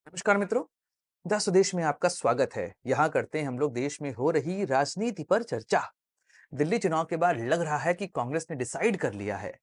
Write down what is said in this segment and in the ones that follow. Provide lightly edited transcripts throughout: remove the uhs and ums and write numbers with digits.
नमस्कार मित्रों। द स्वदेश में आपका स्वागत है। यहाँ करते हैं हम लोग देश में हो रही राजनीति पर चर्चा। दिल्ली चुनाव के बाद लग रहा है कि कांग्रेस ने डिसाइड कर लिया है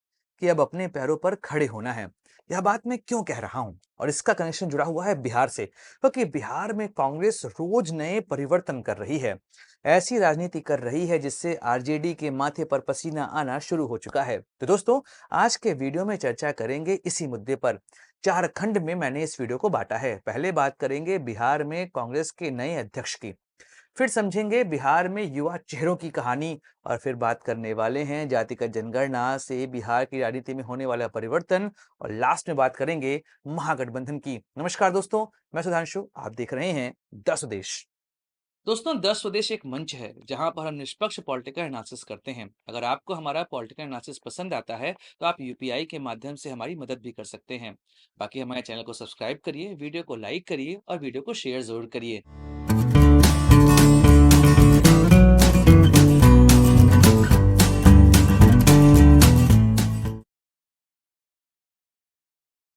कि अब अपने पैरों पर खड़े होना है। यह बात मैं क्यों कह रहा हूँ और इसका कनेक्शन जुड़ा हुआ है बिहार से, क्योंकि बिहार में कांग्रेस रोज नए परिवर्तन कर रही है। ऐसी राजनीति कर रही है जिससे आरजेडी के माथे पर पसीना आना शुरू हो चुका है। तो दोस्तों, आज के वीडियो में चर्चा करेंगे इसी मुद्दे पर। 4 खंड में मैंने इस वीडियो को बांटा है। पहले बात करेंगे बिहार में कांग्रेस के नए अध्यक्ष की, फिर समझेंगे बिहार में युवा चेहरों की कहानी, और फिर बात करने वाले हैं जातिगत जनगणना से बिहार की राजनीति में होने वाला परिवर्तन, और लास्ट में बात करेंगे महागठबंधन की। नमस्कार दोस्तों, मैं सुधांशु, आप देख रहे हैं द स्वदेश। दोस्तों, द स्वदेश एक मंच है जहां पर हम निष्पक्ष पॉलिटिकल एनालिसिस करते हैं। अगर आपको हमारा पॉलिटिकल एनालिसिस पसंद आता है तो आप यूपीआई के माध्यम से हमारी मदद भी कर सकते हैं। बाकी हमारे चैनल को सब्सक्राइब करिए, वीडियो को लाइक करिए और वीडियो को शेयर जरूर करिए।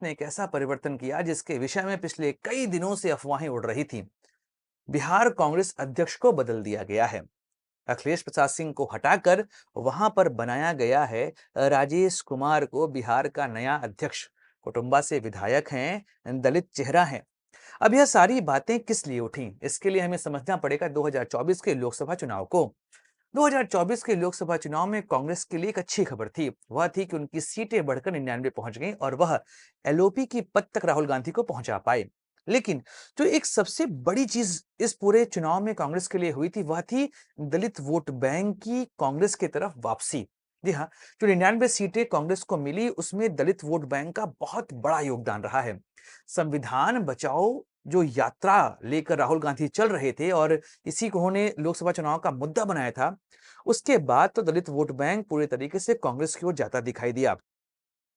ने एक ऐसा परिवर्तन किया जिसके विषय में पिछले कई दिनों से अफवाहें उड़ रही थी। बिहार कांग्रेस अध्यक्ष को बदल दिया गया है। अखिलेश प्रसाद सिंह को हटाकर वहां पर बनाया गया है राजेश कुमार को बिहार का नया अध्यक्ष। कुटुंबा से विधायक हैं, दलित चेहरा है। अब यह सारी बातें किस लिए उठी, इसके लिए हमें समझना पड़ेगा 2024 के लोकसभा चुनाव को। 2024 के लोकसभा चुनाव में कांग्रेस के लिए एक अच्छी खबर थी। वह थी कि उनकी सीटें बढ़कर 99 पहुंच गईं और वह एलओपी की पद तक राहुल गांधी को पहुंचा पाए। लेकिन जो एक सबसे बड़ी चीज इस पूरे चुनाव में कांग्रेस के लिए हुई थी, वह थी दलित वोट बैंक की कांग्रेस की तरफ वापसी। जी हाँ, जो 99 सीटें कांग्रेस को मिली उसमें दलित वोट बैंक का बहुत बड़ा योगदान रहा है। संविधान बचाओ जो यात्रा लेकर राहुल गांधी चल रहे थे और इसी को उन्होंने लोकसभा चुनाव का मुद्दा बनाया था, उसके बाद तो दलित वोट बैंक पूरे तरीके से कांग्रेस की ओर जाता दिखाई दिया।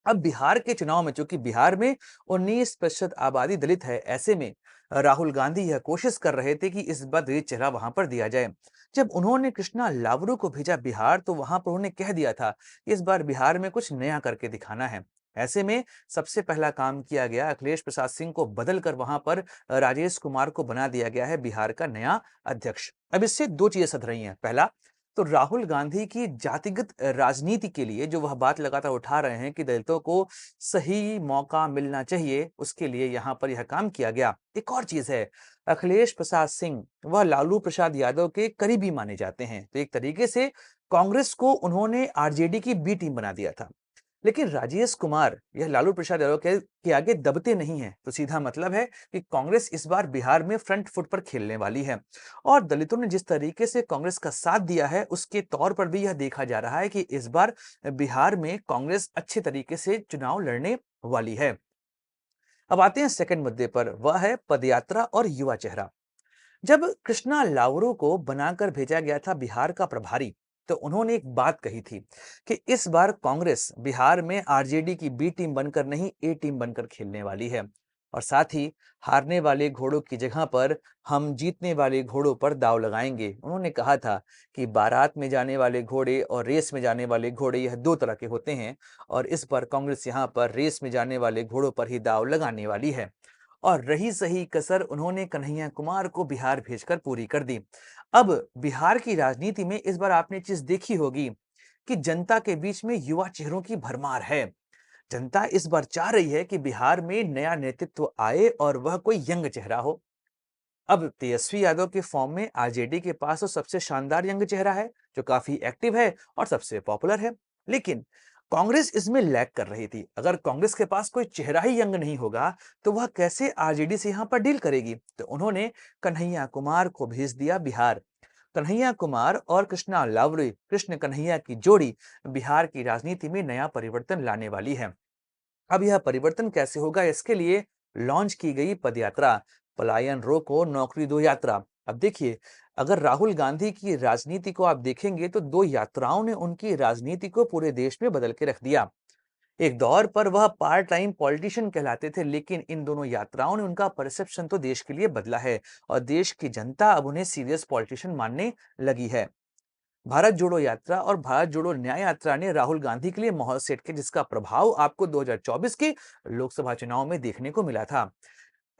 अब बिहार के चुनाव में, चूंकि बिहार में 19% आबादी दलित है, ऐसे में राहुल गांधी यह कोशिश कर रहे थे कि इस बार दलित चेहरा वहां पर दिया जाए। जब उन्होंने कृष्णा लावरू को भेजा बिहार, तो वहां पर उन्होंने कह दिया था कि इस बार बिहार में कुछ नया करके दिखाना है। ऐसे में सबसे पहला काम किया गया, अखिलेश प्रसाद सिंह को बदलकर वहां पर राजेश कुमार को बना दिया गया है बिहार का नया अध्यक्ष। अब इससे दो चीजें सध रही हैं। पहला, तो राहुल गांधी की जातिगत राजनीति के लिए जो वह बात लगातार उठा रहे हैं कि दलितों को सही मौका मिलना चाहिए, उसके लिए यहां पर यह काम किया गया। एक और चीज है, अखिलेश प्रसाद सिंह वह लालू प्रसाद यादव के करीबी माने जाते हैं, तो एक तरीके से कांग्रेस को उन्होंने आरजेडी की बी टीम बना दिया था। लेकिन राजेश कुमार यह लालू प्रसाद यादव के आगे दबते नहीं हैं, तो सीधा मतलब है कि कांग्रेस इस बार बिहार में फ्रंट फुट पर खेलने वाली है। और दलितों ने जिस तरीके से कांग्रेस का साथ दिया है, उसके तौर पर भी यह देखा जा रहा है कि इस बार बिहार में कांग्रेस अच्छे तरीके से चुनाव लड़ने वाली है। अब आते हैं सेकंड मुद्दे पर, वह है पदयात्रा और युवा चेहरा। जब कृष्णा लावरू को बनाकर भेजा गया था बिहार का प्रभारी, तो उन्होंने एक बात कही थी कि इस बार कांग्रेस बिहार में आरजेडी की बी टीम बनकर नहीं, ए टीम बनकर खेलने वाली है। और साथ ही हारने वाले घोड़ों की जगह पर हम जीतने वाले घोड़ों पर दांव लगाएंगे। उन्होंने कहा था कि बारात में जाने वाले घोड़े और रेस में जाने वाले घोड़े, यह दो तरह के होते हैं, और इस बार कांग्रेस यहाँ पर रेस में जाने वाले घोड़ों पर ही दांव लगाने वाली है। और रही सही कसर उन्होंने कन्हैया कुमार को बिहार भेजकर पूरी कर दी। अब बिहार की राजनीति में इस बार आपने चीज देखी होगी कि जनता के बीच में युवा चेहरों की भरमार है। जनता इस बार चाह रही है कि बिहार में नया नेतृत्व आए और वह कोई यंग चेहरा हो। अब तेजस्वी यादव के फॉर्म में आरजेडी के पास तो सबसे शानदार यंग चेहरा है, जो काफी एक्टिव है और सबसे पॉपुलर है। लेकिन कांग्रेस इसमें लैग कर रही थी। अगर कांग्रेस के पास कोई चेहरा ही यंग नहीं होगा, तो वह कैसे आरजेडी से यहां पर डील करेगी। तो उन्होंने कन्हैया कुमार को भेज दिया बिहार। कन्हैया कुमार और कृष्णा लावरी, कृष्ण कन्हैया की जोड़ी बिहार की राजनीति में नया परिवर्तन लाने वाली है। अब यह परिवर्तन कैसे होगा, इसके लिए लॉन्च की गई पदयात्रा, पलायन रोको नौकरी दो यात्रा। अब देखिए, अगर राहुल गांधी की राजनीति को आप देखेंगे तो दो यात्राओं ने उनकी राजनीति को पूरे देश में बदल के रख दिया। एक दौर पर वह पार्ट टाइम पॉलिटिशियन कहलाते थे, लेकिन इन दोनों यात्राओं ने उनका परसेप्शन तो देश के लिए बदला है और देश की जनता अब उन्हें सीरियस पॉलिटिशियन मानने लगी है। भारत जोड़ो यात्रा और भारत जोड़ो न्याय यात्रा ने राहुल गांधी के लिए माहौल सेट किया, जिसका प्रभाव आपको 2024 के लोकसभा चुनाव में देखने को मिला था।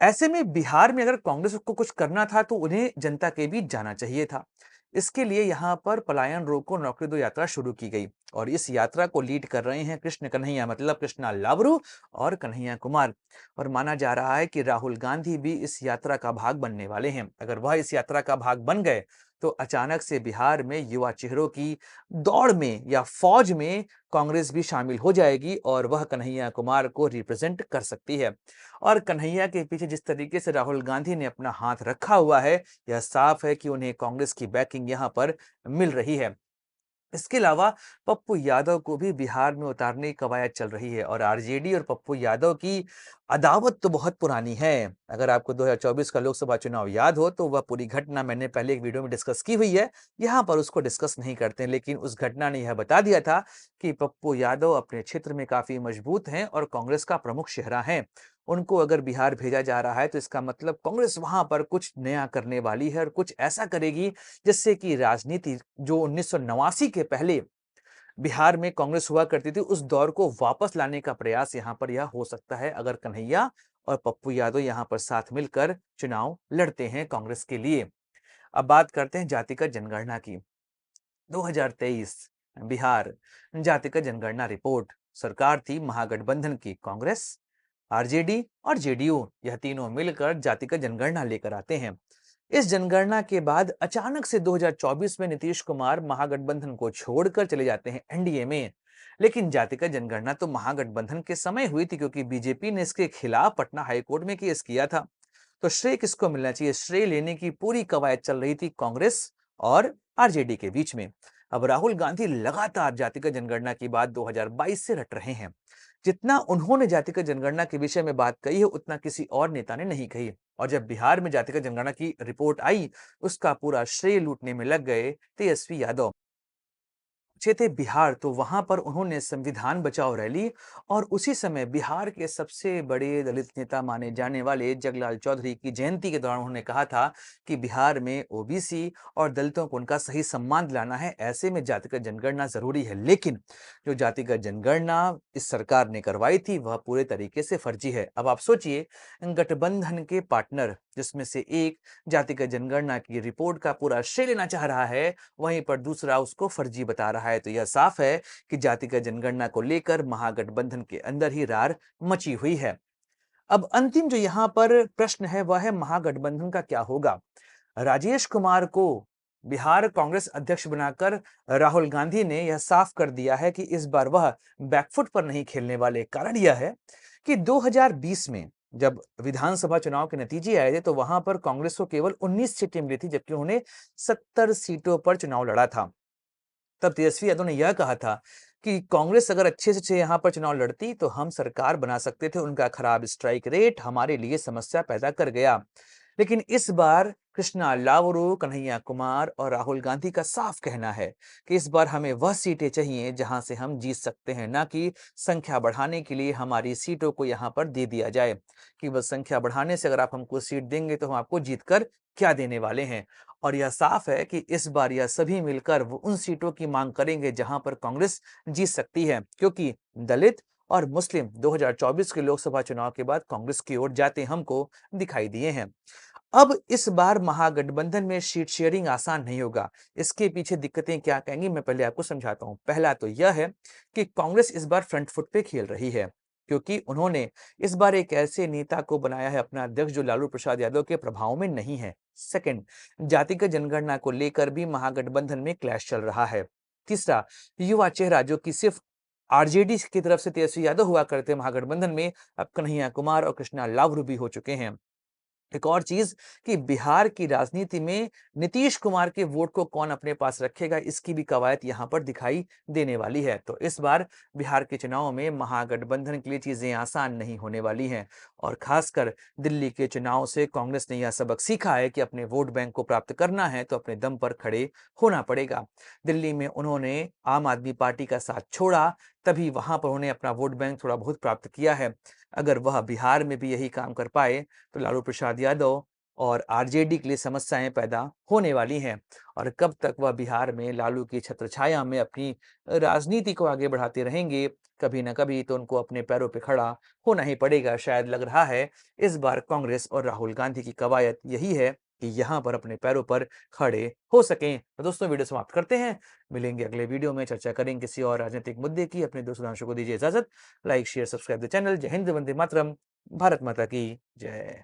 ऐसे में बिहार में अगर कांग्रेस को कुछ करना था तो उन्हें जनता के बीच जाना चाहिए था। इसके लिए यहाँ पर पलायन रोको नौकरी दो यात्रा शुरू की गई और इस यात्रा को लीड कर रहे हैं कृष्ण कन्हैया मतलब कृष्णा लावरू और कन्हैया कुमार। और माना जा रहा है कि राहुल गांधी भी इस यात्रा का भाग बनने वाले हैं। अगर वह इस यात्रा का भाग बन गए तो अचानक से बिहार में युवा चेहरों की दौड़ में या फौज में कांग्रेस भी शामिल हो जाएगी और वह कन्हैया कुमार को रिप्रेजेंट कर सकती है। और कन्हैया के पीछे जिस तरीके से राहुल गांधी ने अपना हाथ रखा हुआ है, यह साफ है कि उन्हें कांग्रेस की बैकिंग यहां पर मिल रही है। इसके अलावा पप्पू यादव को भी बिहार में उतारने की कवायद चल रही है और आरजेडी और पप्पू यादव की अदावत तो बहुत पुरानी है। अगर आपको 2024 का लोकसभा चुनाव याद हो तो वह पूरी घटना मैंने पहले एक वीडियो में डिस्कस की हुई है, यहाँ पर उसको डिस्कस नहीं करते हैं। लेकिन उस घटना ने यह बता दिया था कि पप्पू यादव अपने क्षेत्र में काफी मजबूत हैं और कांग्रेस का प्रमुख चेहरा है। उनको अगर बिहार भेजा जा रहा है तो इसका मतलब कांग्रेस वहां पर कुछ नया करने वाली है और कुछ ऐसा करेगी जिससे कि राजनीति जो 1989 के पहले बिहार में कांग्रेस हुआ करती थी उस दौर को वापस लाने का प्रयास यहाँ पर यह हो सकता है अगर कन्हैया और पप्पू यादव यहाँ पर साथ मिलकर चुनाव लड़ते हैं कांग्रेस के लिए। अब बात करते हैं जातिगत जनगणना की। 2023 बिहार जातिगत जनगणना रिपोर्ट। सरकार थी महागठबंधन की, कांग्रेस, आरजेडी और जेडीयू, यह तीनों मिलकर जातिगत जनगणना लेकर आते हैं। इस जनगणना के बाद अचानक से 2024 में नीतीश कुमार महागठबंधन को छोड़कर चले जाते हैं एनडीए में। लेकिन जातिगत जनगणना तो महागठबंधन के समय हुई थी क्योंकि बीजेपी ने इसके खिलाफ पटना हाईकोर्ट में केस किया था। तो श्रेय किसको मिलना चाहिए? श्रेय लेने की पूरी कवायद चल रही थी कांग्रेस और आरजेडी के बीच में। अब राहुल गांधी लगातार जातिगत जनगणना की बात 2022 से रट रहे हैं। जितना उन्होंने जातिगत जनगणना के विषय में बात कही है उतना किसी और नेता ने नहीं कही। और जब बिहार में जातिगत जनगणना की रिपोर्ट आई उसका पूरा श्रेय लूटने में लग गए तेजस्वी यादव। पहुंचे थे बिहार तो वहां पर उन्होंने संविधान बचाओ रैली और उसी समय बिहार के सबसे बड़े दलित नेता माने जाने वाले जगलाल चौधरी की जयंती के दौरान उन्होंने कहा था कि बिहार में ओबीसी और दलितों को उनका सही सम्मान दिलाना है, ऐसे में जातिगत जनगणना जरूरी है। लेकिन जो जातिगत जनगणना इस सरकार ने करवाई थी वह पूरे तरीके से फर्जी है। अब आप सोचिए, गठबंधन के पार्टनर जिसमें से एक जातिगत जनगणना की रिपोर्ट का पूरा श्रेय लेना चाह रहा है, वहीं पर दूसरा उसको फर्जी बता रहा है। तो यह साफ है कि जातिगत जनगणना को लेकर महागठबंधन के अंदर ही रार मची हुई है। अब अंतिम जो यहाँ पर प्रश्न है वह है महागठबंधन का क्या होगा? राजेश कुमार को बिहार कांग्रेस अध्यक्ष बनाकर राहुल गांधी ने यह साफ कर दिया है कि इस बार वह बैकफुट पर नहीं खेलने वाले। कारण यह है कि 2020 में जब विधानसभा चुनाव के नतीजे आए थे तो वहां पर कांग्रेस को केवल 19 सीटें मिली थी जबकि उन्होंने 70 सीटों पर चुनाव लड़ा था। तब तेजस्वी यादव ने यह कहा था कि कांग्रेस अगर अच्छे से यहाँ पर चुनाव लड़ती तो हम सरकार बना सकते थे, उनका खराब स्ट्राइक रेट हमारे लिए समस्या पैदा कर गया। लेकिन इस बार कृष्णा लावरू, कन्हैया कुमार और राहुल गांधी का साफ कहना है कि इस बार हमें वह सीटें चाहिए जहां से हम जीत सकते हैं, ना कि संख्या बढ़ाने के लिए हमारी सीटों को यहां पर दे दिया जाए कि बस संख्या बढ़ाने से अगर आप हमको सीट देंगे तो हम आपको जीतकर क्या देने वाले हैं। और यह साफ है कि इस बार यह सभी मिलकर वो उन सीटों की मांग करेंगे जहां पर कांग्रेस जीत सकती है, क्योंकि दलित और मुस्लिम 2024 के लोकसभा चुनाव के बाद कांग्रेस की ओर जाते हमको दिखाई दिए हैं। अब इस बार महागठबंधन में सीट शेयरिंग आसान नहीं होगा। इसके पीछे दिक्कतें क्या कहेंगी मैं पहले आपको समझाता हूं। पहला तो यह है कि कांग्रेस इस बार फ्रंट फुट पे खेल रही है क्योंकि उन्होंने इस बार एक ऐसे नेता को बनाया है अपना अध्यक्ष जो लालू प्रसाद यादव के प्रभाव में नहीं है। सेकंड, जातिगत जनगणना को लेकर भी महागठबंधन में क्लैश चल रहा है। तीसरा, युवा चेहरा जो कि सिर्फ आरजेडी की तरफ से तेजस्वी यादव हुआ करते महागठबंधन में, अब कन्हैया कुमार और कृष्णा लावरू भी हो चुके हैं। एक और चीज कि बिहार की राजनीति में नीतीश कुमार के वोट को कौन अपने पास रखेगा इसकी भी कवायद यहां पर दिखाई देने वाली है। तो इस बार बिहार के चुनाव में महागठबंधन के लिए चीजें आसान नहीं होने वाली हैं और खासकर दिल्ली के चुनाव से कांग्रेस ने यह सबक सीखा है कि अपने वोट बैंक को प्राप्त करना है तो अपने दम पर खड़े होना पड़ेगा। दिल्ली में उन्होंने आम आदमी पार्टी का साथ छोड़ा, तभी वहां पर उन्होंने अपना वोट बैंक थोड़ा बहुत प्राप्त किया है। अगर वह बिहार में भी यही काम कर पाए तो लालू प्रसाद यादव और आरजेडी के लिए समस्याएं पैदा होने वाली हैं। और कब तक वह बिहार में लालू की छत्रछाया में अपनी राजनीति को आगे बढ़ाते रहेंगे, कभी ना कभी तो उनको अपने पैरों पे खड़ा होना ही पड़ेगा। शायद लग रहा है इस बार कांग्रेस और राहुल गांधी की कवायद यही है कि यहाँ पर अपने पैरों पर खड़े हो सकें। तो दोस्तों, वीडियो समाप्त करते हैं। मिलेंगे अगले वीडियो में, चर्चा करेंगे किसी और राजनीतिक मुद्दे की। अपने दोस्त सुधांशु को दीजिए इजाजत। Like share subscribe the channel. जय हिंद, वंदे मातरम। भारत माता की जय।